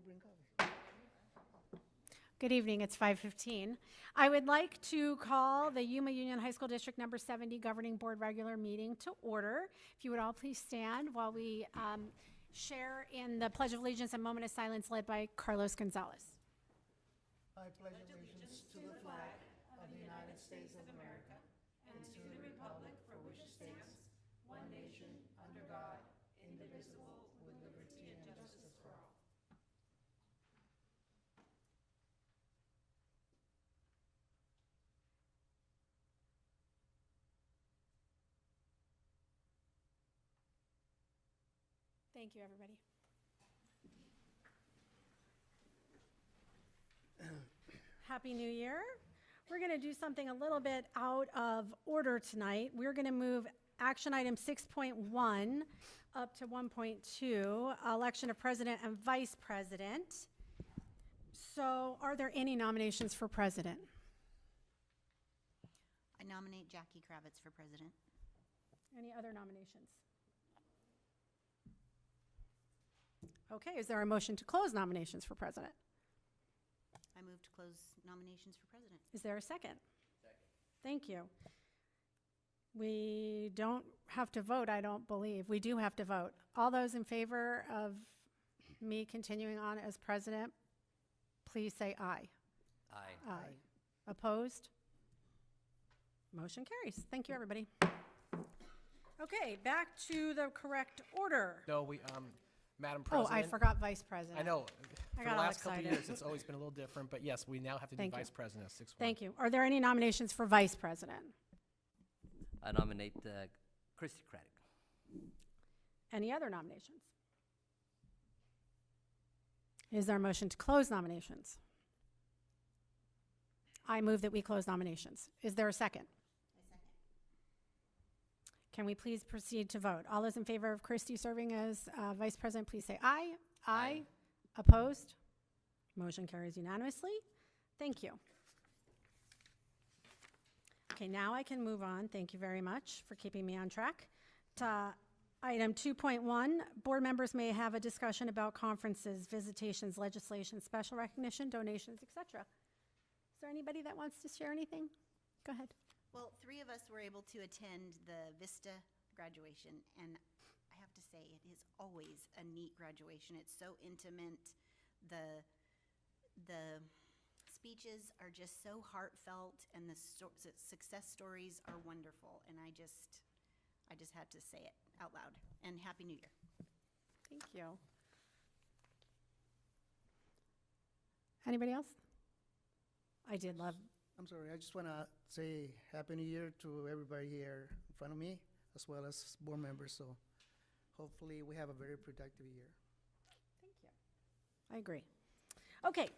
bring coffee. Good evening, it's 5:15. I would like to call the Yuma Union High School District Number 70 Governing Board regular meeting to order. If you would all please stand while we share in the Pledge of Allegiance and moment of silence led by Carlos Gonzalez. I pledge allegiance to the flag of the United States of America and to the republic for which it stands, one nation, under God, indivisible, with liberty and justice for all. Thank you, everybody. Happy New Year. We're going to do something a little bit out of order tonight. We're going to move action item 6.1 up to 1.2, election of president and vice president. So are there any nominations for president? I nominate Jackie Kravitz for president. Any other nominations? Okay, is there a motion to close nominations for president? I move to close nominations for president. Is there a second? Second. Thank you. We don't have to vote, I don't believe. We do have to vote. All those in favor of me continuing on as president, please say aye. Aye. Aye. Opposed? Motion carries. Thank you, everybody. Okay, back to the correct order. No, Madam Oh, President. I forgot vice president. I know. I For got the all last couple of excited. years, it's always been a little different, but yes, we now have to do Thank you. Vice President of 6-1. Thank you. Are there any nominations for vice president? I nominate Christy Craddock. Any other nominations? Is there a motion to close nominations? I move that we close nominations. Is there a second? I second. Can we please proceed to vote? All those in favor of Christy serving as vice president, please say aye. Aye. Opposed? Motion carries unanimously. Thank you. Okay, now I can move on. Thank you very much for keeping me on track. To item 2.1, board members may have a discussion about conferences, visitations, legislation, special recognition, donations, etc. Is there anybody that wants to share anything? Go ahead. Well, 3 of us were able to attend the Vista graduation, and I have to say, it is always a neat graduation. It's so intimate. The speeches are just so heartfelt, and the success stories are wonderful. And I just had to say it out loud. And Happy New Year. Thank you. Anybody else? I did love. I'm sorry, I just want to say Happy New Year to everybody here in front of me, as well as board members. So hopefully we have a very productive year. Thank you. I agree. Okay.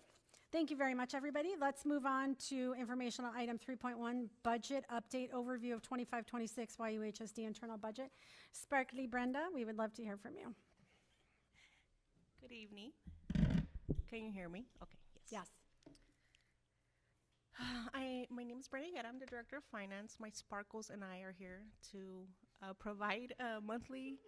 Thank you very much, everybody. Let's move on to informational item 3.1, budget update overview of 25-26 YUHSD internal budget. Sparkly Brenda, we would love to hear from you. Good evening. Can you hear me? Okay, yes. My name is Brenda Guerra. I'm the Director of Finance. My Sparkles and I are here to provide a monthly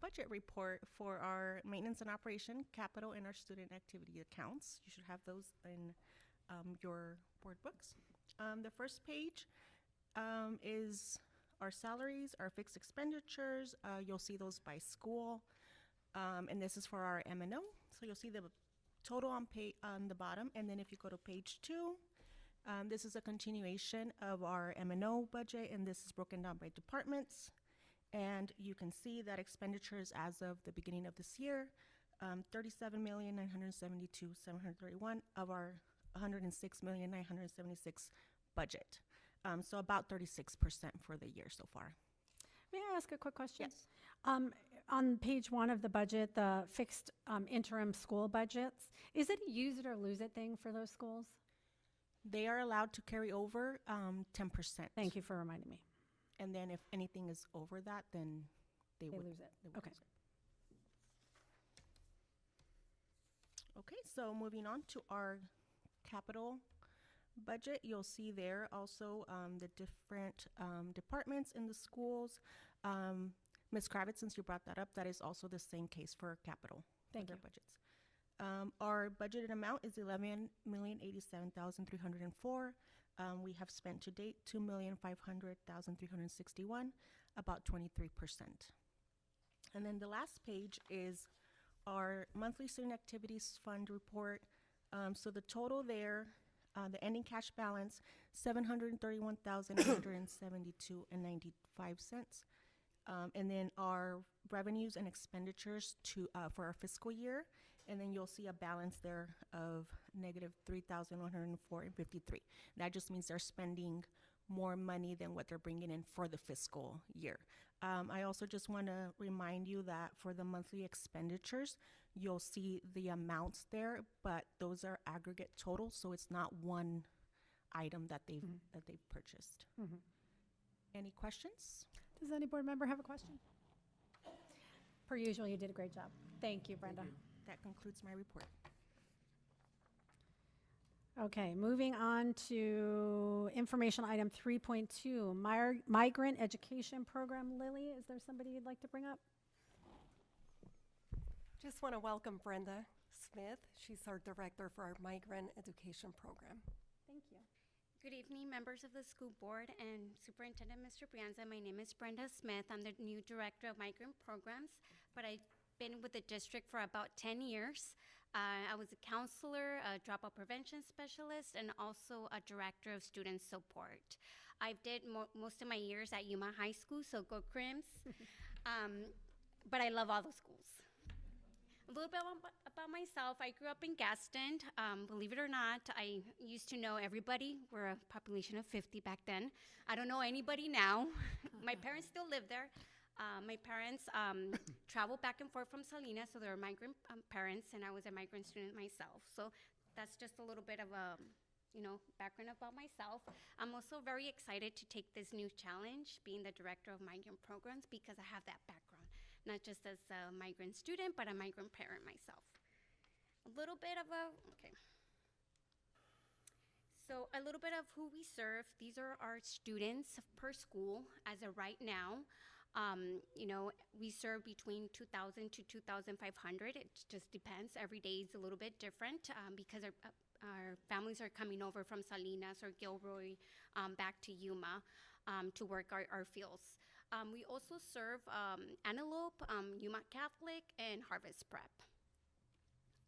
budget report for our maintenance and operation, capital, and our student activity accounts. You should have those in your board books. The first page is our salaries, our fixed expenditures. You'll see those by school, and this is for our M&O. So you'll see the total on the bottom, and then if you go to page 2, this is a continuation of our M&O budget, and this is broken down by departments. And you can see that expenditures as of the beginning of this year, $37,972,731 of our $106,976 budget. So about 36% for the year so far. May I ask a quick question? Yes. On page 1 of the budget, the fixed interim school budgets, is it a use it or lose it thing for those schools? They are allowed to carry over 10%. Thank you for reminding me. And then if anything is over that, then they would lose it. they would Okay. lose it. Okay, so moving on to our capital budget, you'll see there also the different departments in the schools. Ms. Kravitz, since you brought that up, that is also the same case for capital. Thank their you. budgets. Our budgeted amount is 11,087,304. We have spent to date 2,500,361, about 23%. And then the last page is our monthly student activities fund report. So the total there, the ending cash balance, 731,872.95. And then our revenues and expenditures for our fiscal year. And then you'll see a balance there of negative 3,104.53. That just means they're spending more money than what they're bringing in for the fiscal year. I also just want to remind you that for the monthly expenditures, you'll see the amounts there, but those are aggregate totals, so it's not one item that they've purchased. Any questions? Does any board member have a question? Per usual, you did a great job. Thank you, Brenda. That concludes my report. Okay, moving on to information item 3.2, migrant education program. Lily, is there somebody you'd like to bring up? Just want to welcome Brenda Smith. She's our director for our migrant education program. Thank you. Good evening, members of the school board and Superintendent Mr. Brianza. My name is Brenda Smith. I'm the new director of migrant programs, but I've been with the district for about 10 years. I was a counselor, a dropout prevention specialist, and also a director of student support. I did most of my years at Yuma High School, so go Crims. But I love all the schools. A little bit about myself. I grew up in Gaston. Believe it or not, I used to know everybody. We're a population of 50 back then. I don't know anybody now. My parents still live there. My parents traveled back and forth from Salinas, so they were migrant parents, and I was a migrant student myself. So that's just a little bit of a, background about myself. I'm also very excited to take this new challenge, being the director of migrant programs, because I have that background, not just as a migrant student, but a migrant parent myself. A little bit of So a little bit of who we serve. These are our students per school as of right now. We serve between 2,000 to 2,500. It just depends. Every day is a little bit different because our families are coming over from Salinas or Gilroy back to Yuma to work our fields. We also serve Antelope, Yuma Catholic, and Harvest Prep.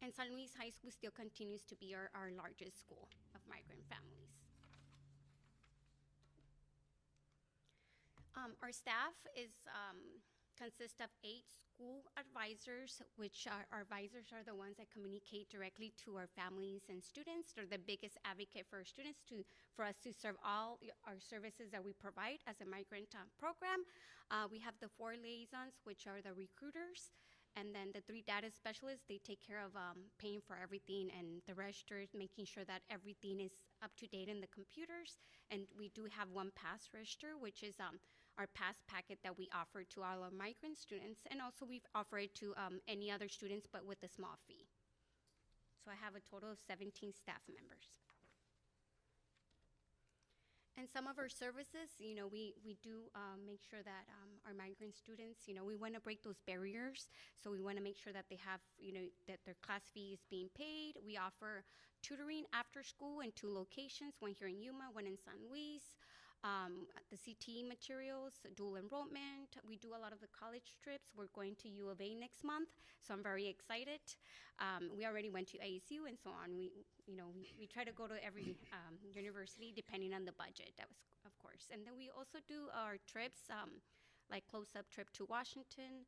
And San Luis High School still continues to be our largest school of migrant families. Our staff consists of 8 school advisors, which our advisors are the ones that communicate directly to our families and students. They're the biggest advocate for our students for us to serve all our services that we provide as a migrant program. We have the 4 liaisons, which are the recruiters, and then the 3 data specialists. They take care of paying for everything and the registers, making sure that everything is up to date in the computers. And we do have 1 pass register, which is our pass packet that we offer to all our migrant students, and also we offer it to any other students, but with a small fee. So I have a total of 17 staff members. And some of our services, we do make sure that our migrant students, we want to break those barriers. So we want to make sure that they have, that their class fee is being paid. We offer tutoring after school in 2 locations, one here in Yuma, one in San Luis. The CTE materials, dual enrollment. We do a lot of the college trips. We're going to U of A next month, so I'm very excited. We already went to ASU and so on. We try to go to every university depending on the budget, that was, of course. And then we also do our trips, like close-up trip to Washington.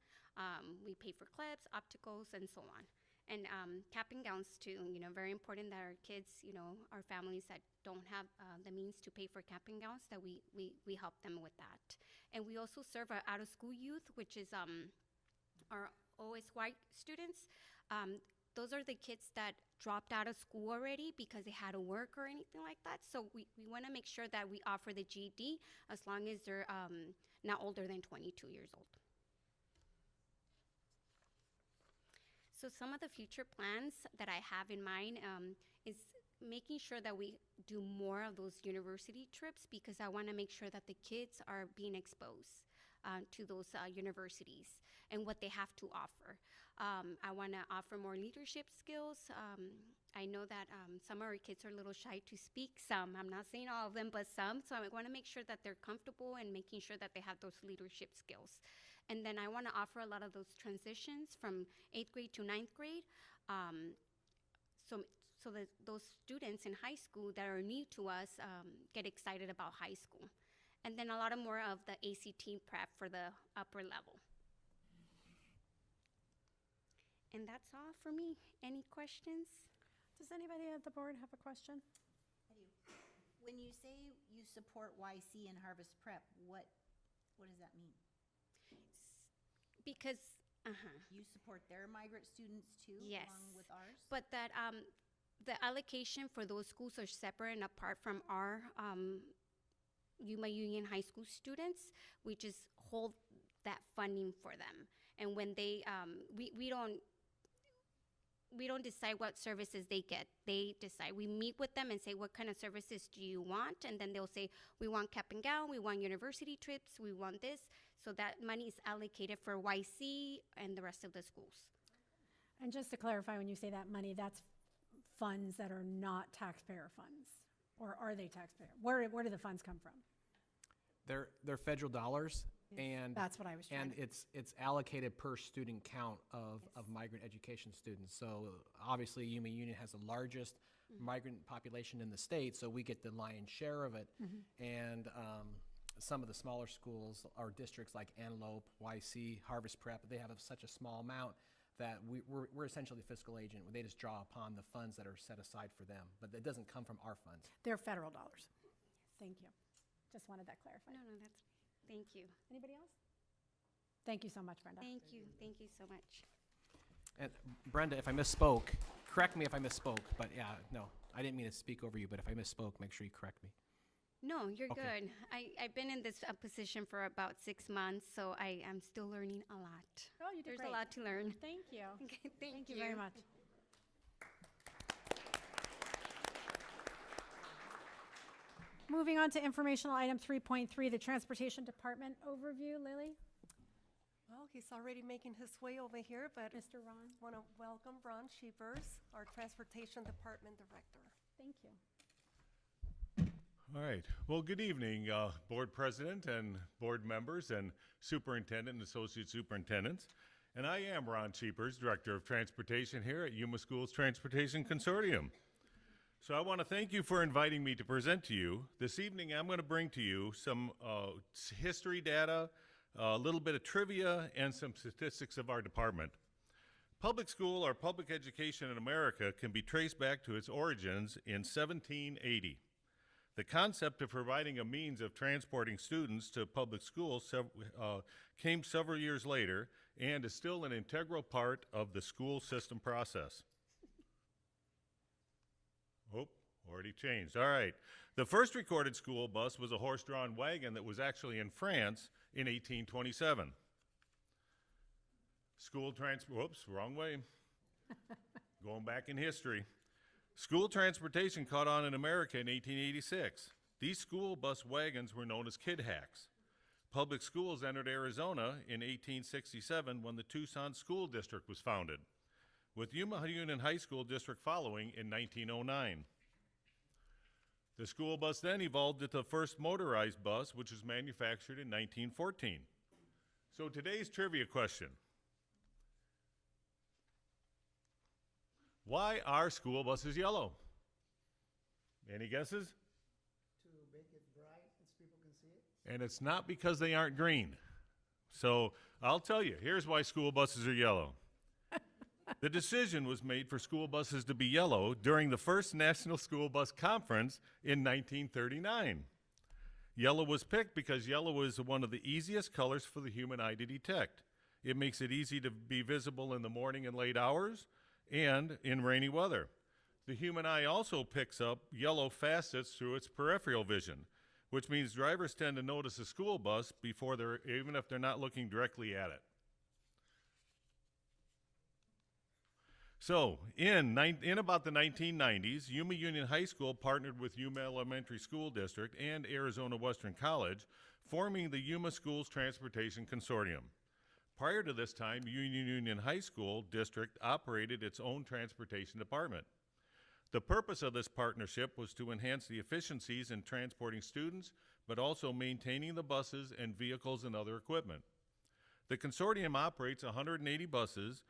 We pay for clips, opticals, and so on. And cap and gowns too, very important that our kids, our families that don't have the means to pay for cap and gowns, that we help them with that. And we also serve our out-of-school youth, which is our OSY students. Those are the kids that dropped out of school already because they had to work or anything like that. So we want to make sure that we offer the GED as long as they're not older than 22 years old. So some of the future plans that I have in mind is making sure that we do more of those university trips, because I want to make sure that the kids are being exposed to those universities and what they have to offer. I want to offer more leadership skills. I know that some of our kids are a little shy to speak. Some, I'm not saying all of them, but some. So I want to make sure that they're comfortable and making sure that they have those leadership skills. And then I want to offer a lot of those transitions from 8th grade to 9th grade. So that those students in high school that are new to us get excited about high school. And then a lot of more of the ACT prep for the upper level. And that's all for me. Any questions? Does anybody at the board have a question? I do. When you say you support YC and Harvest Prep, what does that mean? Because, You support their migrant students too, Yes. along with ours? but that the allocation for those schools are separate and apart from our Yuma Union High School students. We just hold that funding for them. And when they, we don't decide what services they get. They decide. We meet with them and say, what kind of services do you want? And then they'll say, we want cap and gown, we want university trips, we want this. So that money is allocated for YC and the rest of the schools. And just to clarify, when you say that money, that's funds that are not taxpayer funds? Or are they taxpayer? Where do the funds come from? They're federal dollars, and That's what I was trying and to. it's allocated per student count of migrant education students. So obviously, Yuma Union has the largest migrant population in the state, so we get the lion's share of it. And some of the smaller schools or districts like Antelope, YC, Harvest Prep, they have such a small amount that we're essentially the fiscal agent. They just draw upon the funds that are set aside for them, but it doesn't come from our funds. They're federal dollars. Thank you. Just wanted that clarified. No, that's, thank you. Anybody else? Thank you so much, Brenda. Thank you so much. And Brenda, if I misspoke, correct me if I misspoke, but yeah, no, I didn't mean to speak over you, but if I misspoke, make sure you correct me. No, you're Okay. good. I've been in this position for about 6 months, so I am still learning a lot. Oh, you did There's great. a lot to learn. Thank you. Okay, Thank you very much. Moving on to informational item 3.3, the Transportation Department overview. Lily? Well, he's already making his way over here, but Mr. Ron? want to welcome Ron Sheepers, our Transportation Department Director. Thank you. All right. Well, good evening, Board President and board members and Superintendent and Associate Superintendents. And I am Ron Cheapers, Director of Transportation here at Yuma Schools Transportation Consortium. So I want to thank you for inviting me to present to you. This evening, I'm going to bring to you some history data, a little bit of trivia, and some statistics of our department. Public school or public education in America can be traced back to its origins in 1780. The concept of providing a means of transporting students to public schools came several years later and is still an integral part of the school system process. Oh, already changed. All right. The first recorded school bus was a horse-drawn wagon that was actually in France in 1827. Whoops, wrong way. Going back in history. School transportation caught on in America in 1886. These school bus wagons were known as kid hacks. Public schools entered Arizona in 1867 when the Tucson School District was founded, with Yuma Union High School District following in 1909. The school bus then evolved into the first motorized bus, which was manufactured in 1914. So today's trivia question. Why are school buses yellow? Any guesses? To make it bright as people can see it. And it's not because they aren't green. So I'll tell you, here's why school buses are yellow. The decision was made for school buses to be yellow during the first National School Bus Conference in 1939. Yellow was picked because yellow is one of the easiest colors for the human eye to detect. It makes it easy to be visible in the morning and late hours and in rainy weather. The human eye also picks up yellow facets through its peripheral vision, which means drivers tend to notice a school bus even if they're not looking directly at it. So, in about the 1990s, Yuma Union High School partnered with Yuma Elementary School District and Arizona Western College, forming the Yuma Schools Transportation Consortium. Prior to this time, Union High School District operated its own transportation department. The purpose of this partnership was to enhance the efficiencies in transporting students, but also maintaining the buses and vehicles and other equipment. The consortium operates 180 buses,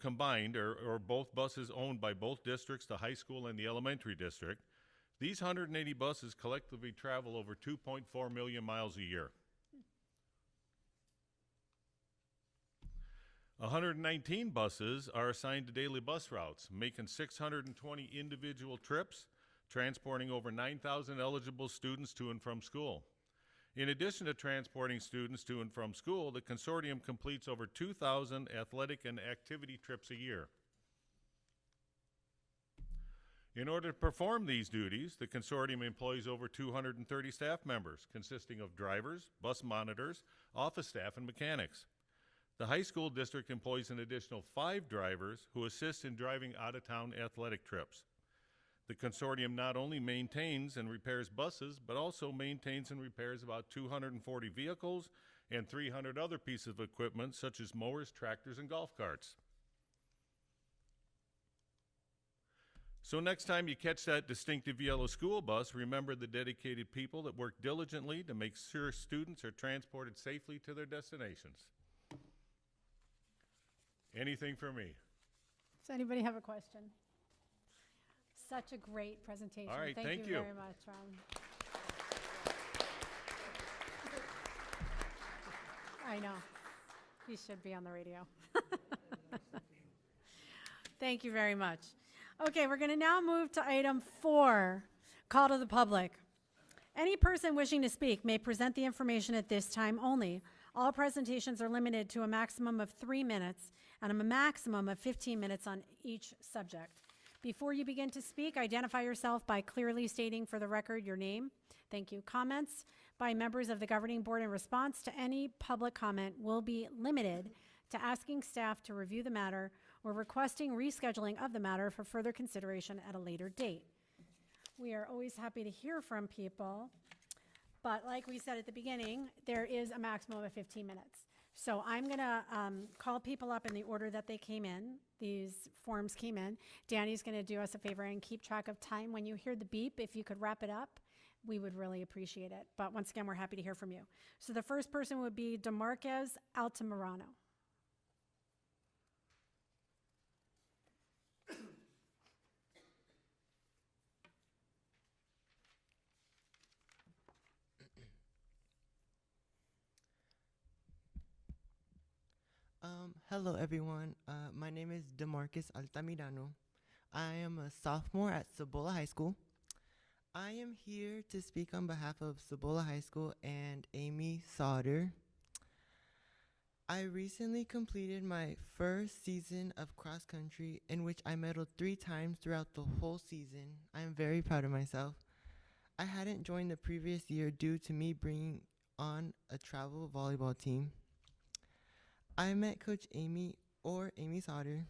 combined, or both buses owned by both districts, the high school and the elementary district. These 180 buses collectively travel over 2.4 million miles a year. 119 buses are assigned to daily bus routes, making 620 individual trips, transporting over 9,000 eligible students to and from school. In addition to transporting students to and from school, the consortium completes over 2,000 athletic and activity trips a year. In order to perform these duties, the consortium employs over 230 staff members, consisting of drivers, bus monitors, office staff, and mechanics. The high school district employs an additional 5 drivers who assist in driving out-of-town athletic trips. The consortium not only maintains and repairs buses, but also maintains and repairs about 240 vehicles and 300 other pieces of equipment, such as mowers, tractors, and golf carts. So next time you catch that distinctive yellow school bus, remember the dedicated people that work diligently to make sure students are transported safely to their destinations. Anything for me? Does anybody have a question? Such a great presentation. All right, thank you you. very much, Ron. I know. He should be on the radio. Thank you very much. Okay, we're going to now move to item 4, call to the public. Any person wishing to speak may present the information at this time only. All presentations are limited to a maximum of 3 minutes and a maximum of 15 minutes on each subject. Before you begin to speak, identify yourself by clearly stating for the record your name. Thank you. Comments by members of the governing board in response to any public comment will be limited to asking staff to review the matter or requesting rescheduling of the matter for further consideration at a later date. We are always happy to hear from people, but like we said at the beginning, there is a maximum of 15 minutes. So I'm gonna call people up in the order that they came in. These forms came in. Danny's gonna do us a favor and keep track of time. When you hear the beep, if you could wrap it up, we would really appreciate it. But once again, we're happy to hear from you. So the first person would be DeMarquez Altamirano. Hello everyone, my name is DeMarquez Altamirano. I am a sophomore at Cibola High School. I am here to speak on behalf of Cibola High School and Amy Sauter. I recently completed my first season of cross country in which I medaled 3 times throughout the whole season. I am very proud of myself. I hadn't joined the previous year due to me bringing on a travel volleyball team. I met Coach Amy, or Amy Sauter,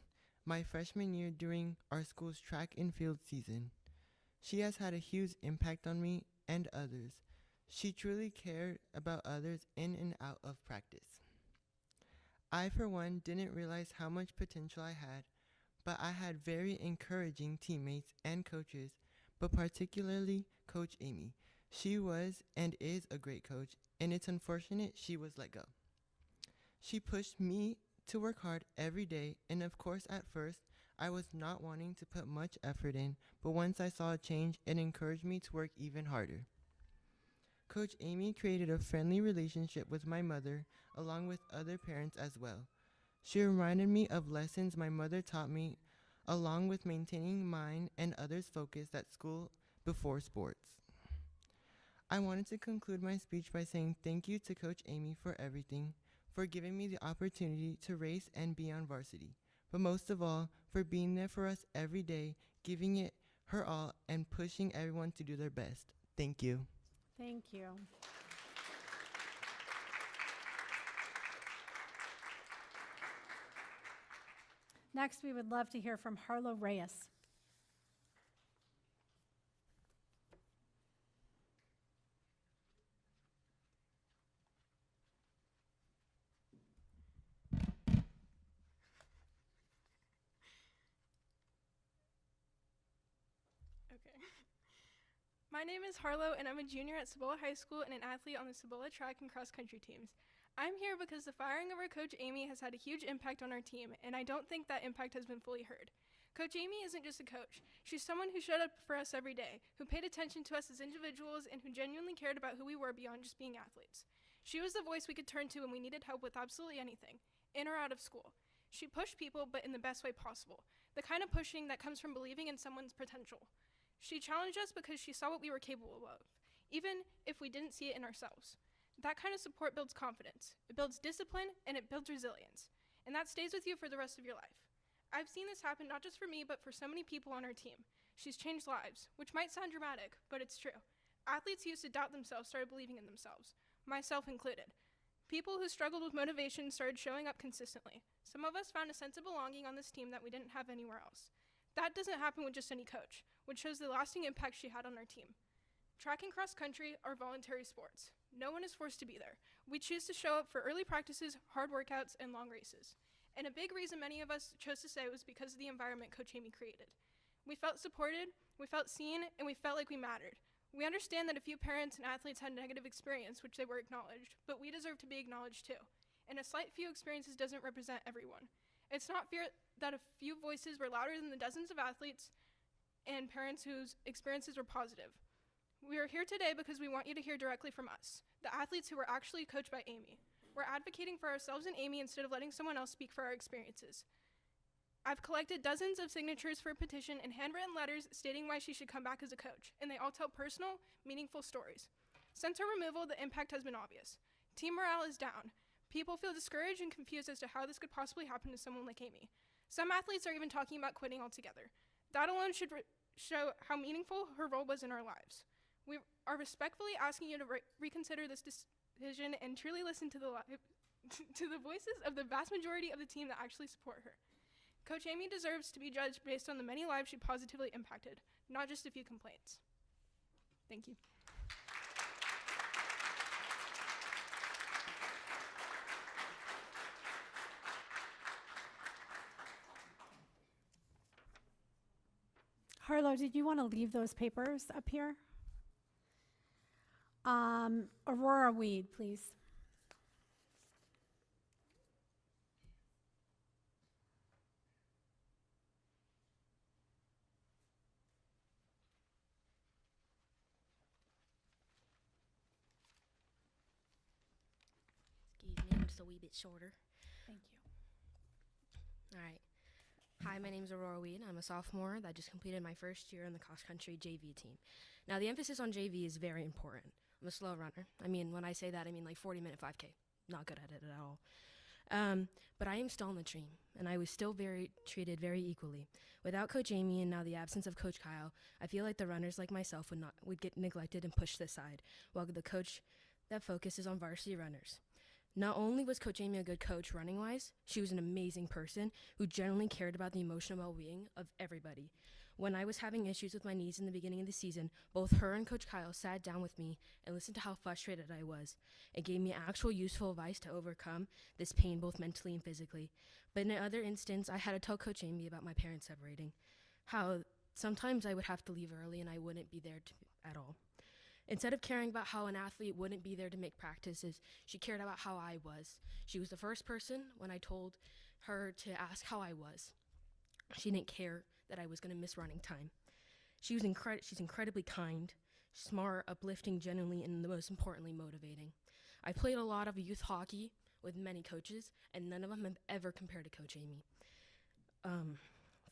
my freshman year during our school's track and field season. She has had a huge impact on me and others. She truly cared about others in and out of practice. I, for one, didn't realize how much potential I had, but I had very encouraging teammates and coaches, but particularly Coach Amy. She was and is a great coach, and it's unfortunate she was let go. She pushed me to work hard every day, and of course at first, I was not wanting to put much effort in, but once I saw a change, it encouraged me to work even harder. Coach Amy created a friendly relationship with my mother, along with other parents as well. She reminded me of lessons my mother taught me, along with maintaining mine and others' focus at school before sports. I wanted to conclude my speech by saying thank you to Coach Amy for everything, for giving me the opportunity to race and be on varsity, but most of all, for being there for us every day, giving it her all, and pushing everyone to do their best. Thank you. Thank you. Next, we would love to hear from Harlow Reyes. My name is Harlow, and I'm a junior at Cibola High School and an athlete on the Cibola track and cross country teams. I'm here because the firing of our coach Amy has had a huge impact on our team, and I don't think that impact has been fully heard. Coach Amy isn't just a coach. She's someone who showed up for us every day, who paid attention to us as individuals, and who genuinely cared about who we were beyond just being athletes. She was the voice we could turn to when we needed help with absolutely anything, in or out of school. She pushed people, but in the best way possible, the kind of pushing that comes from believing in someone's potential. She challenged us because she saw what we were capable of, even if we didn't see it in ourselves. That kind of support builds confidence, it builds discipline, and it builds resilience. And that stays with you for the rest of your life. I've seen this happen not just for me, but for so many people on our team. She's changed lives, which might sound dramatic, but it's true. Athletes who used to doubt themselves started believing in themselves, myself included. People who struggled with motivation started showing up consistently. Some of us found a sense of belonging on this team that we didn't have anywhere else. That doesn't happen with just any coach, which shows the lasting impact she had on our team. Track and cross country are voluntary sports. No one is forced to be there. We choose to show up for early practices, hard workouts, and long races. And a big reason many of us chose to stay was because of the environment Coach Amy created. We felt supported, we felt seen, and we felt like we mattered. We understand that a few parents and athletes had negative experience, which they were acknowledged, but we deserve to be acknowledged too. And a slight few experiences doesn't represent everyone. It's not fair that a few voices were louder than the dozens of athletes and parents whose experiences were positive. We are here today because we want you to hear directly from us, the athletes who were actually coached by Amy. We're advocating for ourselves and Amy instead of letting someone else speak for our experiences. I've collected dozens of signatures for a petition and handwritten letters stating why she should come back as a coach, and they all tell personal, meaningful stories. Since her removal, the impact has been obvious. Team morale is down. People feel discouraged and confused as to how this could possibly happen to someone like Amy. Some athletes are even talking about quitting altogether. That alone should show how meaningful her role was in our lives. We are respectfully asking you to reconsider this decision and truly listen to the voices of the vast majority of the team that actually support her. Coach Amy deserves to be judged based on the many lives she positively impacted, not just a few complaints. Thank you. Harlow, did you want to leave those papers up here? Aurora Weed, please. Excuse me, I'm just a wee bit shorter. Thank you. All right. Hi, my name's Aurora Weed. I'm a sophomore that just completed my first year in the cross-country JV team. Now, the emphasis on JV is very important. I'm a slow runner. I mean, when I say that, I mean like 40-minute 5K. Not good at it at all. But I am still on the team, and I was still treated very equally. Without Coach Amy and now the absence of Coach Kyle, I feel like the runners like myself would get neglected and pushed aside, while the coach that focuses on varsity runners. Not only was Coach Amy a good coach running-wise, she was an amazing person who genuinely cared about the emotional well-being of everybody. When I was having issues with my knees in the beginning of the season, both her and Coach Kyle sat down with me and listened to how frustrated I was. It gave me actual useful advice to overcome this pain both mentally and physically. But in another instance, I had to tell Coach Amy about my parents separating, how sometimes I would have to leave early and I wouldn't be there at all. Instead of caring about how an athlete wouldn't be there to make practices, she cared about how I was. She was the first person when I told her to ask how I was. She didn't care that I was going to miss running time. She's incredibly kind, smart, uplifting, genuinely, and most importantly, motivating. I played a lot of youth hockey with many coaches, and none of them have ever compared to Coach Amy.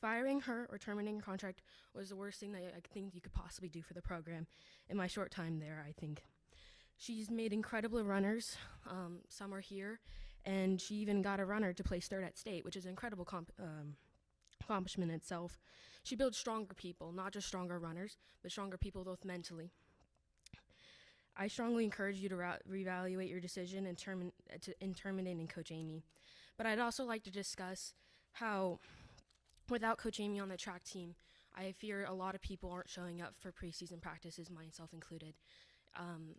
Firing her or terminating her contract was the worst thing that I think you could possibly do for the program in my short time there, I think. She's made incredible runners. Some are here, and she even got a runner to place third at state, which is an incredible accomplishment in itself. She builds stronger people, not just stronger runners, but stronger people both mentally. I strongly encourage you to reevaluate your decision in terminating Coach Amy. But I'd also like to discuss how without Coach Amy on the track team, I fear a lot of people aren't showing up for preseason practices, myself included.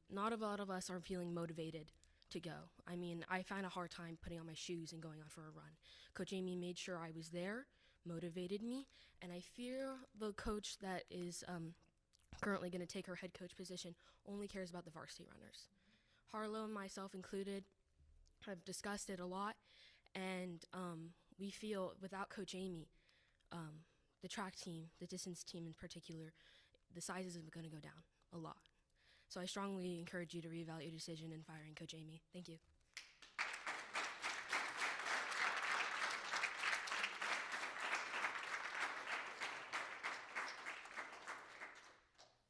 Not a lot of us are feeling motivated to go. I mean, I found a hard time putting on my shoes and going out for a run. Coach Amy made sure I was there, motivated me, and I fear the coach that is currently going to take her head coach position, only cares about the varsity runners. Harlow and myself included have discussed it a lot, and we feel without Coach Amy, the track team, the distance team in particular, the sizes are going to go down a lot. So I strongly encourage you to reevaluate your decision in firing Coach Amy. Thank you.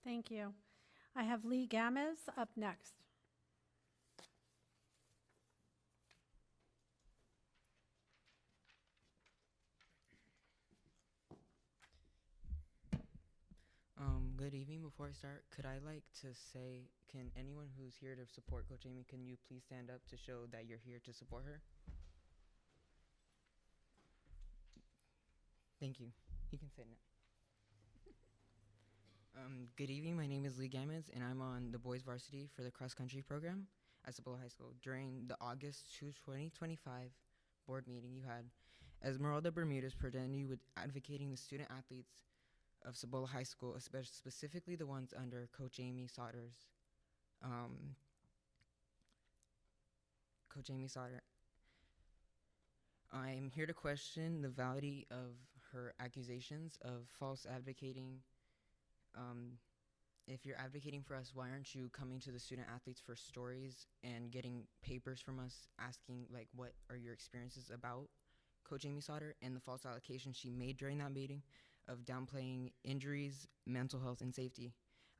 Thank you. I have Lee Gamez up next. Good evening. Before I start, could I like to say, can anyone who's here to support Coach Amy, can you please stand up to show that you're here to support her? Thank you. You can sit now. Good evening. My name is Lee Gamez, and I'm on the boys varsity for the cross country program at Cibola High School. During the August 2025 board meeting you had, Esmeralda Bermudez presented you with advocating the student athletes of Cibola High School, specifically the ones under Coach Amy Sauter's. Coach Amy Sauter. I'm here to question the validity of her accusations of false advocating. If you're advocating for us, why aren't you coming to the student athletes for stories and getting papers from us asking, like, what are your experiences about Coach Amy Sauter and the false allegations she made during that meeting of downplaying injuries, mental health, and safety?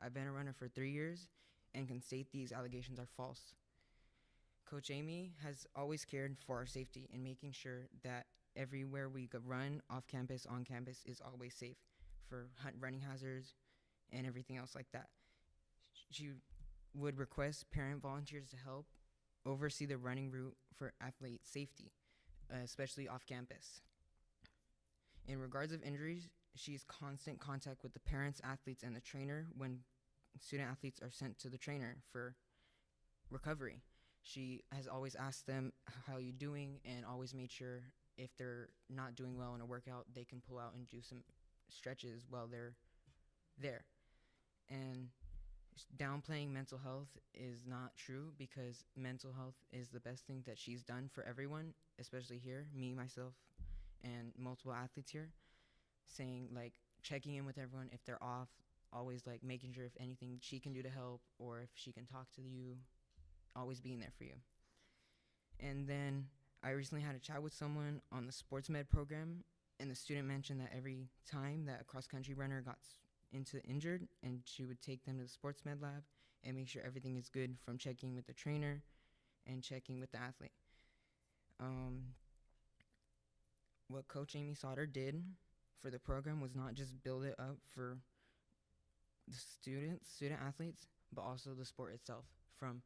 I've been a runner for 3 years and can state these allegations are false. Coach Amy has always cared for our safety and making sure that everywhere we go run, off campus, on campus, is always safe for running hazards and everything else like that. She would request parent volunteers to help oversee the running route for athlete safety, especially off campus. In regards of injuries, she's constant contact with the parents, athletes, and the trainer when student athletes are sent to the trainer for recovery. She has always asked them, how you doing, and always made sure if they're not doing well in a workout, they can pull out and do some stretches while they're there. And downplaying mental health is not true, because mental health is the best thing that she's done for everyone, especially here, me, myself, and multiple athletes here, saying, like, checking in with everyone if they're off, always, like, making sure if anything she can do to help or if she can talk to you, always being there for you. And then I recently had a chat with someone on the sports med program, and the student mentioned that every time that a cross-country runner got injured, and she would take them to the sports med lab and make sure everything is good, from checking with the trainer and checking with the athlete. What Coach Amy Sauter did for the program was not just build it up for the student athletes, but also the sport itself, from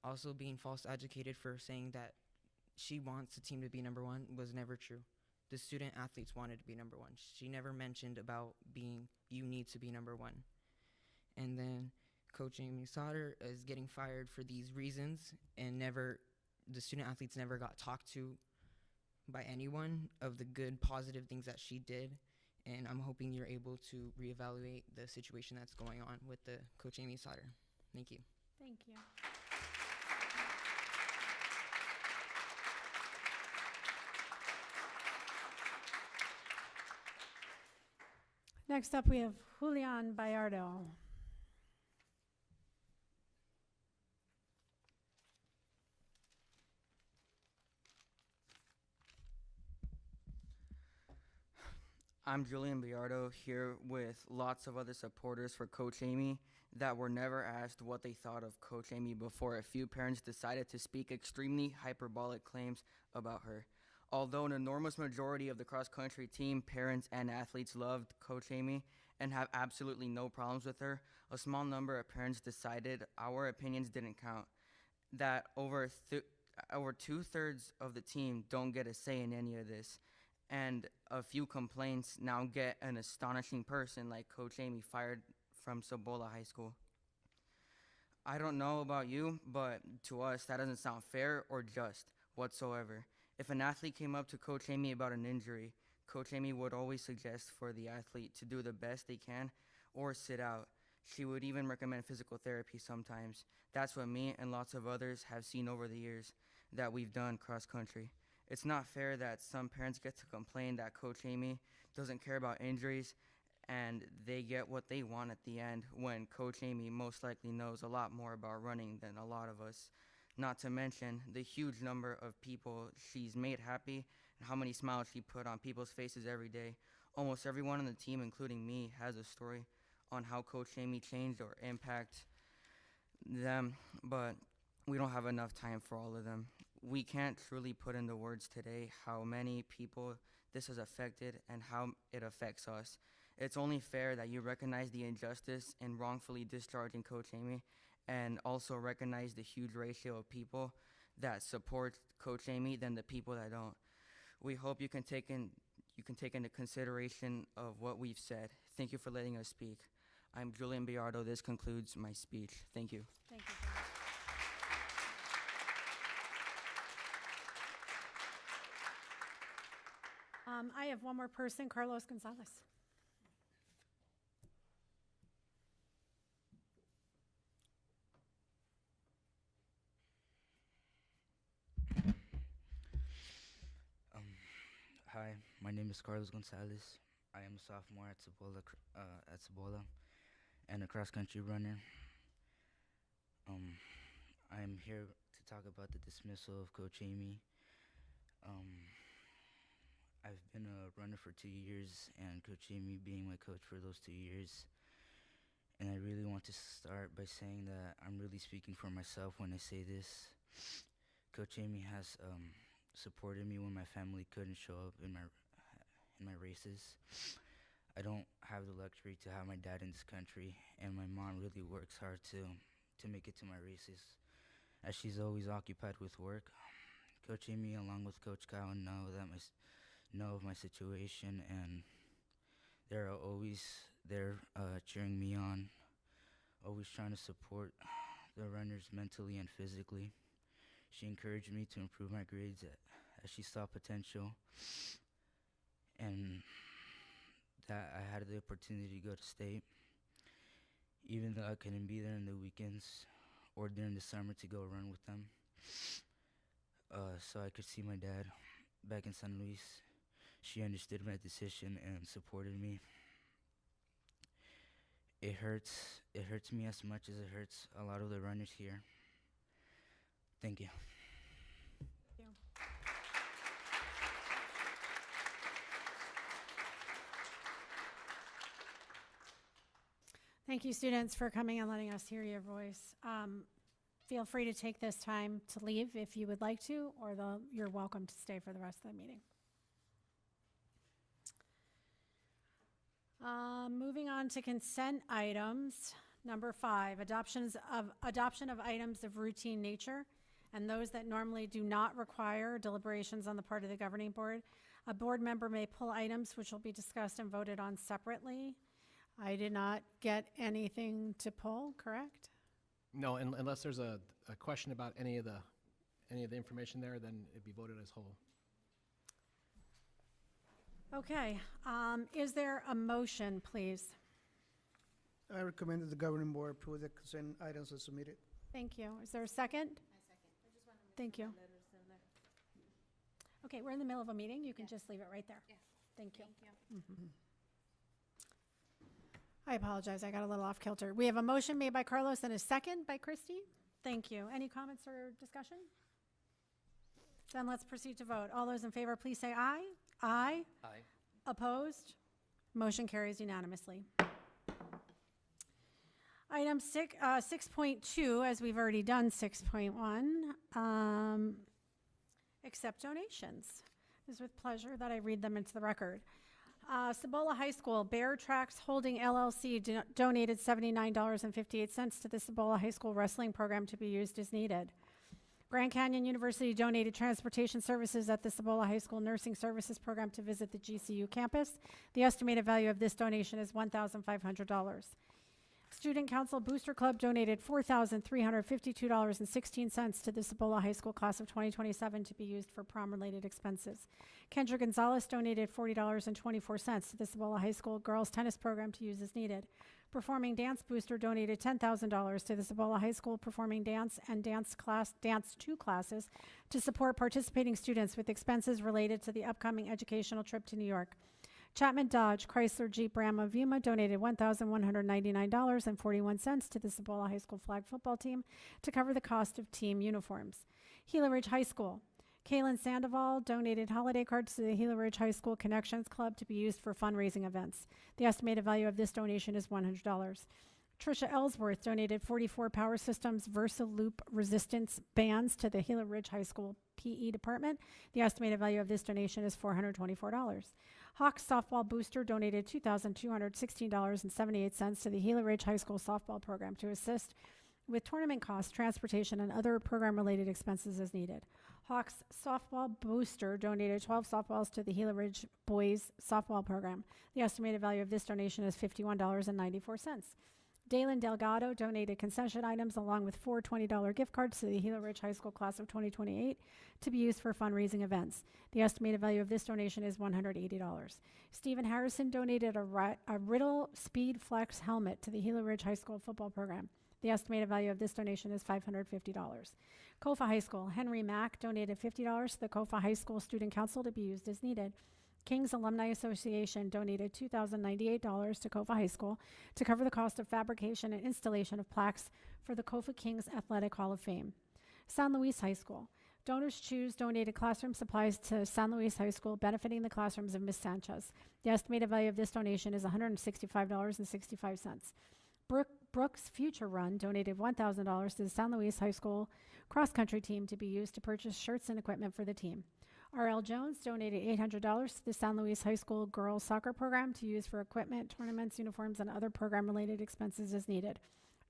also being false educated for saying that she wants the team to be number one was never true. The student athletes wanted to be number one. She never mentioned about being, you need to be number one. And then Coach Amy Sauter is getting fired for these reasons, and the student athletes never got talked to by anyone of the good, positive things that she did. And I'm hoping you're able to reevaluate the situation that's going on with the Coach Amy Sauter. Thank you. Thank you. Next up, we have Julian Bayardo. I'm Julian Biardo, here with lots of other supporters for Coach Amy that were never asked what they thought of Coach Amy before a few parents decided to speak extremely hyperbolic claims about her. Although an enormous majority of the cross-country team, parents, and athletes loved Coach Amy and have absolutely no problems with her, a small number of parents decided our opinions didn't count, that over 2/3 of the team don't get a say in any of this, and a few complaints now get an astonishing person like Coach Amy fired from Cibola High School. I don't know about you, but to us that doesn't sound fair or just whatsoever. If an athlete came up to Coach Amy about an injury, Coach Amy would always suggest for the athlete to do the best they can or sit out. She would even recommend physical therapy sometimes. That's what me and lots of others have seen over the years that we've done cross country. It's not fair that some parents get to complain that Coach Amy doesn't care about injuries and they get what they want at the end when Coach Amy most likely knows a lot more about running than a lot of us. Not to mention the huge number of people she's made happy and how many smiles she put on people's faces every day. Almost everyone on the team, including me, has a story on how Coach Amy changed or impacted them, but we don't have enough time for all of them. We can't truly put into words today how many people this has affected and how it affects us. It's only fair that you recognize the injustice in wrongfully discharging Coach Amy and also recognize the huge ratio of people that support Coach Amy than the people that don't. We hope you can take into consideration of what we've said. Thank you for letting us speak. I'm Julian Biardo. This concludes my speech. Thank you. Thank you. I have one more person, Carlos Gonzalez. Hi, my name is Carlos Gonzalez. I am a sophomore at Cibola and a cross-country runner. I am here to talk about the dismissal of Coach Amy. I've been a runner for 2 years, and Coach Amy being my coach for those 2 years. And I really want to start by saying that I'm really speaking for myself when I say this. Coach Amy has supported me when my family couldn't show up in my races. I don't have the luxury to have my dad in this country, and my mom really works hard to make it to my races, as she's always occupied with work. Coach Amy, along with Coach Kyle, know of my situation, and they're always there cheering me on, always trying to support the runners mentally and physically. She encouraged me to improve my grades as she saw potential, and that I had the opportunity to go to state, even though I couldn't be there in the weekends or during the summer to go run with them, so I could see my dad back in San Luis. She understood my decision and supported me. It hurts me as much as it hurts a lot of the runners here. Thank you. Thank you, students, for coming and letting us hear your voice. Feel free to take this time to leave if you would like to, or you're welcome to stay for the rest of the meeting. Moving on to consent items. Number 5, adoption of items of routine nature and those that normally do not require deliberations on the part of the governing board. A board member may pull items which will be discussed and voted on separately. I did not get anything to pull, correct? No, unless there's a question about any of the information there, then it'd be voted as whole. Okay, is there a motion, please? I recommend that the governing board approve the consent items as submitted. Thank you. Is there a second? Thank you. Okay, we're in the middle of a meeting. You can just leave it right there. Thank you. Mhm. I apologize. I got a little off kilter. We have a motion made by Carlos and a second by Christy. Thank you. Any comments or discussion? Then let's proceed to vote. All those in favor, please say aye. Aye. Aye. Opposed? Motion carries unanimously. Item 6.2, as we've already done 6.1, accept donations. It is with pleasure that I read them into the record. Cibola High School, Bear Tracks Holding LLC donated $79.58 to the Cibola High School wrestling program to be used as needed. Grand Canyon University donated transportation services at the Cibola High School Nursing Services Program to visit the GCU campus. The estimated value of this donation is $1,500. Student Council Booster Club donated $4,352.16 to the Cibola High School class of 2027 to be used for prom-related expenses. Kendra Gonzalez donated $40.24 to the Cibola High School girls tennis program to use as needed. Performing Dance Booster donated $10,000 to the Cibola High School Performing Dance and Dance 2 classes to support participating students with expenses related to the upcoming educational trip to New York. Chapman Dodge Chrysler Jeep Ram of Yuma donated $1,199.41 to the Cibola High School flag football team to cover the cost of team uniforms. Gila Ridge High School. Kaylin Sandoval donated holiday cards to the Gila Ridge High School Connections Club to be used for fundraising events. The estimated value of this donation is $100. Tricia Ellsworth donated 44 Power Systems Versa Loop resistance bands to the Gila Ridge High School PE department. The estimated value of this donation is $424. Hawks Softball Booster donated $2,216.78 to the Gila Ridge High School softball program to assist with tournament costs, transportation, and other program-related expenses as needed. Hawks Softball Booster donated 12 softballs to the Gila Ridge Boys softball program. The estimated value of this donation is $51.94. Dalen Delgado donated concession items along with 4 $20 gift cards to the Gila Ridge High School class of 2028 to be used for fundraising events. The estimated value of this donation is $180. Stephen Harrison donated a Riddle Speed Flex helmet to the Gila Ridge High School football program. The estimated value of this donation is $550. Kofa High School, Henry Mack donated $50 to the Kofa High School Student Council to be used as needed. King's Alumni Association donated $2,098 to Kofa High School to cover the cost of fabrication and installation of plaques for the Kofa Kings Athletic Hall of Fame. San Luis High School. Donors Choose donated classroom supplies to San Luis High School, benefiting the classrooms of Ms. Sanchez. The estimated value of this donation is $165.65. Brooks Future Run donated $1,000 to the San Luis High School cross-country team to be used to purchase shirts and equipment for the team. R.L. Jones donated $800 to the San Luis High School girls soccer program to use for equipment, tournaments, uniforms, and other program-related expenses as needed.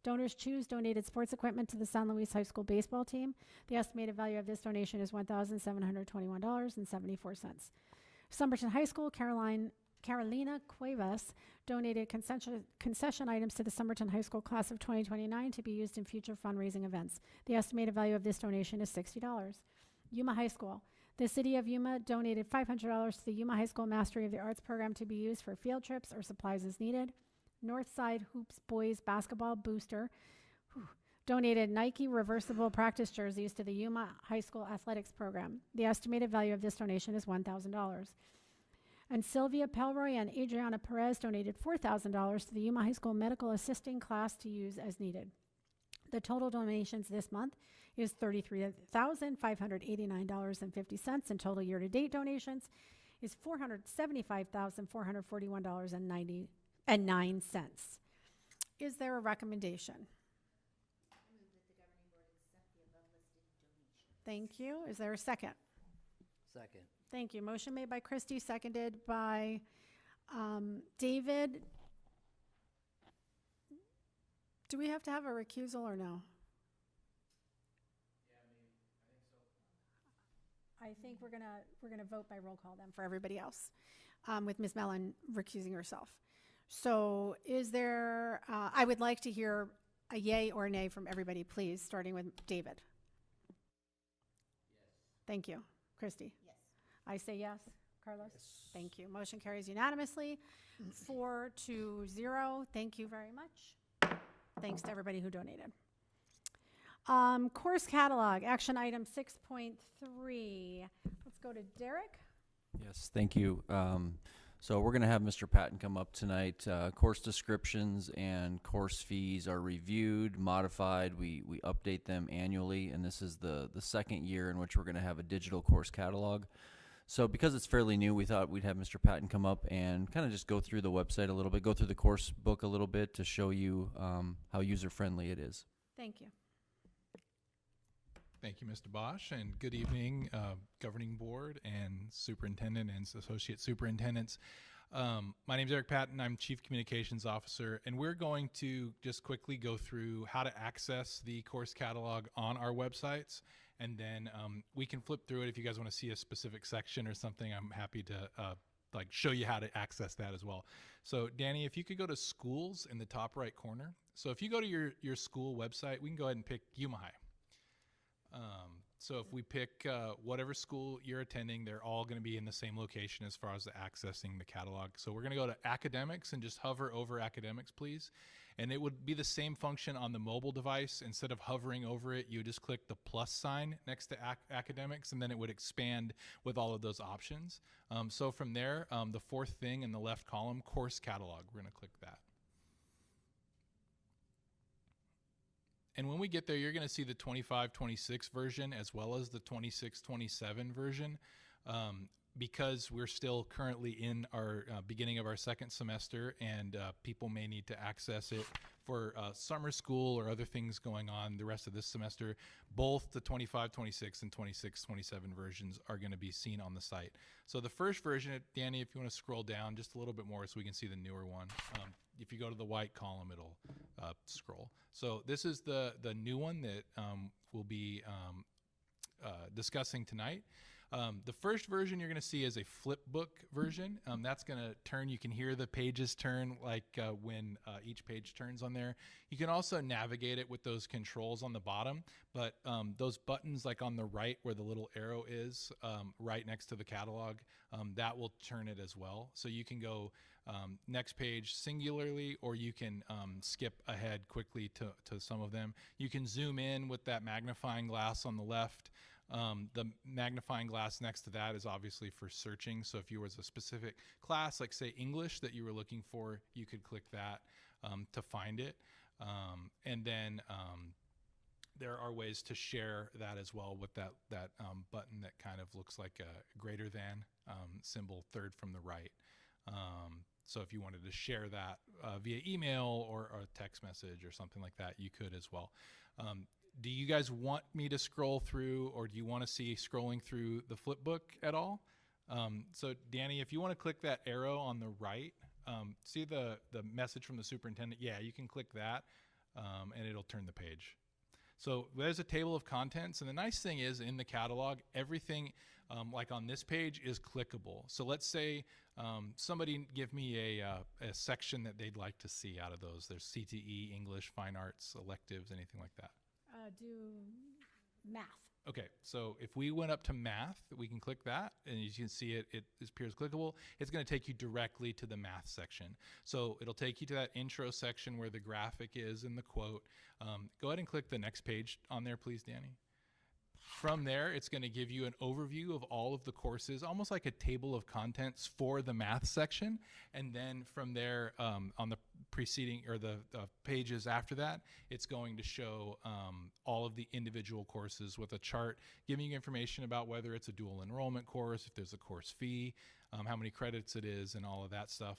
Donors Choose donated sports equipment to the San Luis High School baseball team. The estimated value of this donation is $1,721.74. Somerton High School, Carolina Cuevas donated concession items to the Somerton High School class of 2029 to be used in future fundraising events. The estimated value of this donation is $60. Yuma High School. The City of Yuma donated $500 to the Yuma High School Mastery of the Arts program to be used for field trips or supplies as needed. Northside Hoops Boys Basketball Booster donated Nike reversible practice jerseys to the Yuma High School Athletics program. The estimated value of this donation is $1,000. And Sylvia Pelroy and Adriana Perez donated $4,000 to the Yuma High School Medical Assisting class to use as needed. The total donations this month is $33,589.50, and total year-to-date donations is $475,441.09. Is there a recommendation? Thank you. Is there a second? Second. Thank you. Motion made by Christy, seconded by David. Do we have to have a recusal or no? I think we're gonna vote by roll call then for everybody else, with Ms. Mellon recusing herself. So is there, I would like to hear a yay or a nay from everybody, please, starting with David. Yes. Thank you. Christy? Yes. I say yes. Carlos? Yes. Thank you. Motion carries unanimously, 4-0. Thank you very much. Thanks to everybody who donated. Course catalog, action item 6.3. Let's go to Derek. Yes, thank you. So we're going to have Mr. Patton come up tonight. Course descriptions and course fees are reviewed, modified. We update them annually, and this is the second year in which we're going to have a digital course catalog. So because it's fairly new, we thought we'd have Mr. Patton come up and kind of just go through the website a little bit, go through the course book a little bit to show you how user-friendly it is. Thank you. Thank you, Mr. Bosch, and good evening, Governing Board and Superintendent and Associate Superintendents. My name is Eric Patton. I'm Chief Communications Officer, and we're going to just quickly go through how to access the course catalog on our websites, and then we can flip through it if you guys want to see a specific section or something. I'm happy to show you how to access that as well. So Danny, if you could go to schools in the top right corner. So if you go to your school website, we can go ahead and pick Yuma High. So if we pick whatever school you're attending, they're all going to be in the same location as far as accessing the catalog. So we're going to go to academics and just hover over academics, please. And it would be the same function on the mobile device. Instead of hovering over it, you just click the plus sign next to academics, and then it would expand with all of those options. So from there, the fourth thing in the left column, course catalog, we're going to click that. And when we get there, you're going to see the 25-26 version as well as the 26-27 version. Because we're still currently in our beginning of our second semester, and people may need to access it for summer school or other things going on the rest of this semester, both the 25-26 and 26-27 versions are going to be seen on the site. So the first version, Danny, if you want to scroll down just a little bit more so we can see the newer one. If you go to the white column, it'll scroll. So this is the new one that we'll be discussing tonight. The first version you're going to see is a flip book version. That's going to turn, you can hear the pages turn like when each page turns on there. You can also navigate it with those controls on the bottom, but those buttons like on the right where the little arrow is right next to the catalog, that will turn it as well. So you can go next page singularly, or you can skip ahead quickly to some of them. You can zoom in with that magnifying glass on the left. The magnifying glass next to that is obviously for searching. So if you was a specific class, like say English, that you were looking for, you could click that to find it. And then there are ways to share that as well with that button that kind of looks like a greater than symbol third from the right. So if you wanted to share that via email or a text message or something like that, you could as well. Do you guys want me to scroll through, or do you want to see scrolling through the flipbook at all? So Danny, if you want to click that arrow on the right, see the message from the superintendent? Yeah, you can click that and it'll turn the page. So there's a table of contents, and the nice thing is in the catalog, everything like on this page is clickable. So let's say somebody give me a section that they'd like to see out of those. There's CTE, English, Fine Arts, electives, anything like that. Do math. Okay, so if we went up to math, we can click that, and as you can see it appears clickable. It's going to take you directly to the math section. So it'll take you to that intro section where the graphic is and the quote. Go ahead and click the next page on there, please, Danny. From there, it's going to give you an overview of all of the courses, almost like a table of contents for the math section. And then from there, on the preceding or the pages after that, it's going to show all of the individual courses with a chart giving you information about whether it's a dual enrollment course, if there's a course fee, how many credits it is, and all of that stuff.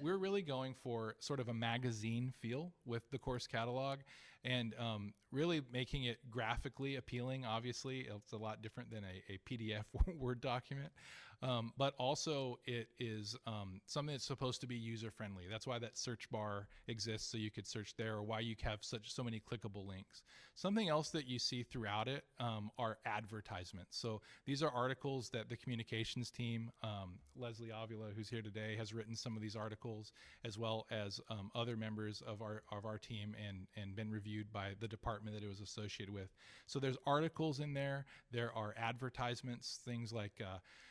We're really going for sort of a magazine feel with the course catalog, and really making it graphically appealing. Obviously, it's a lot different than a PDF Word document, but also it is something that's supposed to be user-friendly. That's why that search bar exists, so you could search there, or why you have so many clickable links. Something else that you see throughout it are advertisements. So these are articles that the communications team, Leslie Avila, who's here today, has written some of these articles, as well as other members of our team, and been reviewed by the department that it was associated with. So there's articles in there. There are advertisements, things like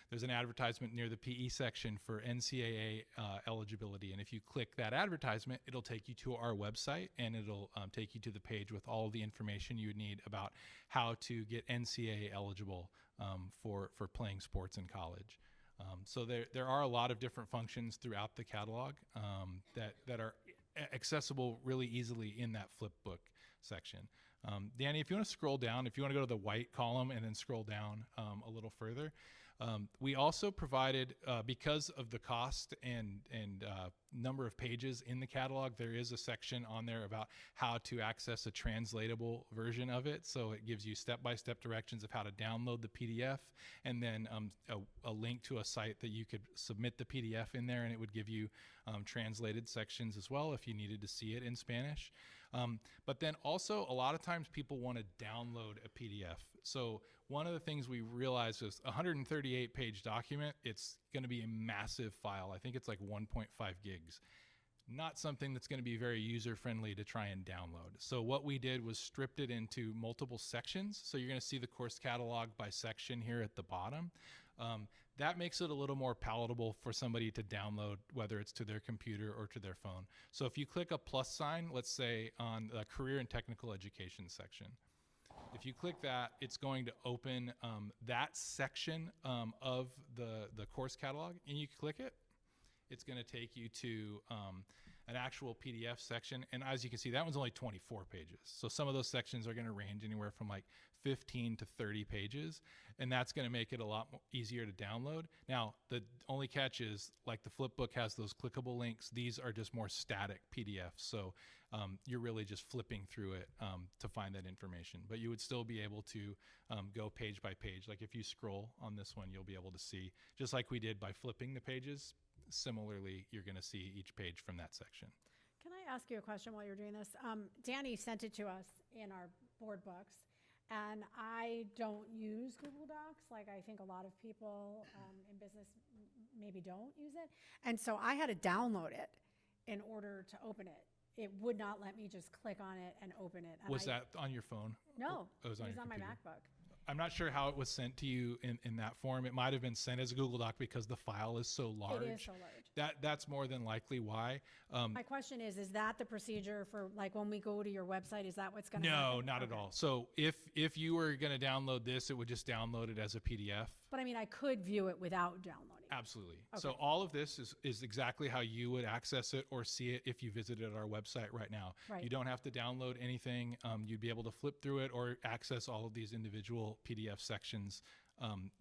there's an advertisement near the PE section for NCAA eligibility, and if you click that advertisement, it'll take you to our website, and it'll take you to the page with all the information you would need about how to get NCAA eligible for playing sports in college. So there are a lot of different functions throughout the catalog that are accessible really easily in that flipbook section. Danny, if you want to scroll down, if you want to go to the white column and then scroll down a little further, we also provided, because of the cost and number of pages in the catalog, there is a section on there about how to access a translatable version of it. So it gives you step-by-step directions of how to download the PDF, and then a link to a site that you could submit the PDF in there, and it would give you translated sections as well if you needed to see it in Spanish. But then also, a lot of times people want to download a PDF. So one of the things we realized is a 138-page document, it's going to be a massive file. I think it's like 1.5 gigs. not something that's going to be very user-friendly to try and download. So what we did was stripped it into multiple sections. So you're going to see the course catalog by section here at the bottom. That makes it a little more palatable for somebody to download, whether it's to their computer or to their phone. So if you click a plus sign, let's say on the career and technical education section, if you click that, it's going to open that section of the course catalog, and you click it. It's going to take you to an actual PDF section. And as you can see, that one's only 24 pages. So some of those sections are going to range anywhere from like 15 to 30 pages. And that's going to make it a lot easier to download. Now, the only catch is like the flipbook has those clickable links. These are just more static PDFs. So you're really just flipping through it to find that information. But you would still be able to go page by page. Like if you scroll on this one, you'll be able to see, just like we did by flipping the pages, similarly, you're going to see each page from that section. Can I ask you a question while you're doing this? Danny sent it to us in our board books, and I don't use Google Docs. Like I think a lot of people in business maybe don't use it. And so I had to download it in order to open it. It would not let me just click on it and open it. And Was that on your phone? No, it was on my computer? MacBook. I'm not sure how it was sent to you in that form. It might have been sent as a Google Doc because the file is so large. It is so large. That's more than likely why. My question is that the procedure for like when we go to your website, is that what's going to happen? No, not at all. So if you were going to download this, it would just download it as a PDF. But I mean, I could view it without downloading. Absolutely. Okay. So all of this is exactly how you would access it or see it if you visited our website right now. Right. You don't have to download anything. You'd be able to flip through it or access all of these individual PDF sections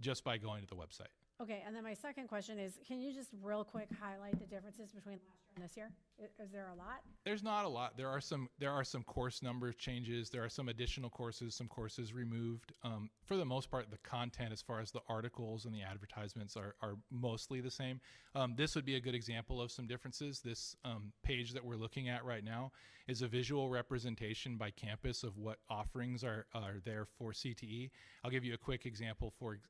just by going to the website. Okay, and then my second question is, can you just real quick highlight the differences between last year and this year? Is there a lot? There's not a lot. There are some course number changes. There are some additional courses, some courses removed. For the most part, the content as far as the articles and the advertisements are mostly the same. This would be a good example of some differences. This page that we're looking at right now is a visual representation by campus of what offerings are there for CTE. I'll give you a quick example. For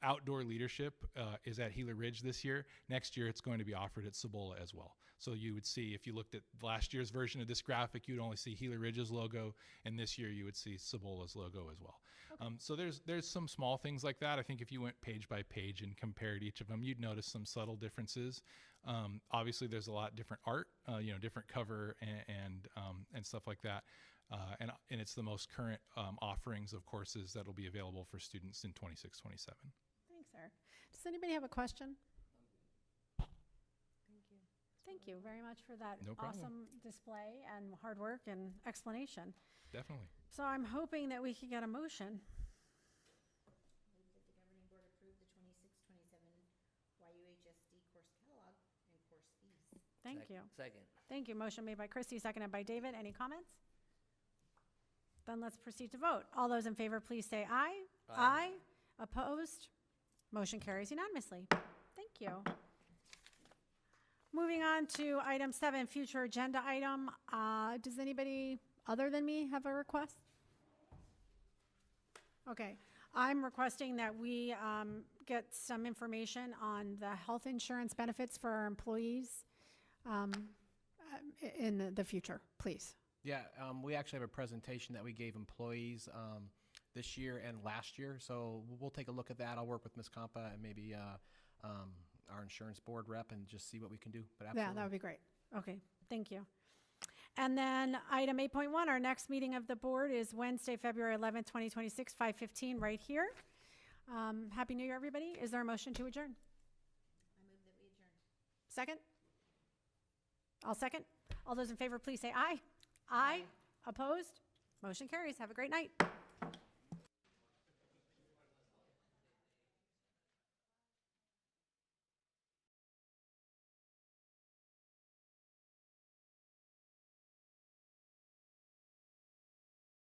outdoor leadership is at Gila Ridge this year. Next year, it's going to be offered at Cibola as well. So you would see, if you looked at last year's version of this graphic, you'd only see Gila Ridge's logo, and this year you would see Cibola's logo as well. Okay. So there's some small things like that. I think if you went page by page and compared each of them, you'd notice some subtle differences. Obviously, there's a lot different art, different cover and stuff like that. And it's the most current offerings of courses that will be available for students in 26-27. Thanks, Eric. Does anybody have a question? Thank you very much for that awesome display and hard work and explanation. Definitely. So I'm hoping that we can get a motion. Move that the governing board approve the 26-27 YUHSD course catalog and course fees. Thank you. Second. Thank you. Motion made by Christy, seconded by David. Any comments? Then let's proceed to vote. All those in favor, please say aye. Aye. Opposed? Motion carries unanimously. Thank you. Moving on to item 7, future agenda item. Does anybody other than me have a request? Okay. I'm requesting that we get some information on the health insurance benefits for our employees in the future, please. Yeah, we actually have a presentation that we gave employees this year and last year, so we'll take a look at that. I'll work with Ms. Compa and maybe our insurance board rep and just see what we can do. But absolutely. Yeah, that would be great. Okay, thank you. And then item 8.1, our next meeting of the board is Wednesday, February 11th, 2026, 5:15, right here. Happy New Year, everybody. Is there a motion to adjourn? I move that we adjourn. Second? I'll second. All those in favor, please say aye. Aye. Opposed? Motion carries. Have a great night.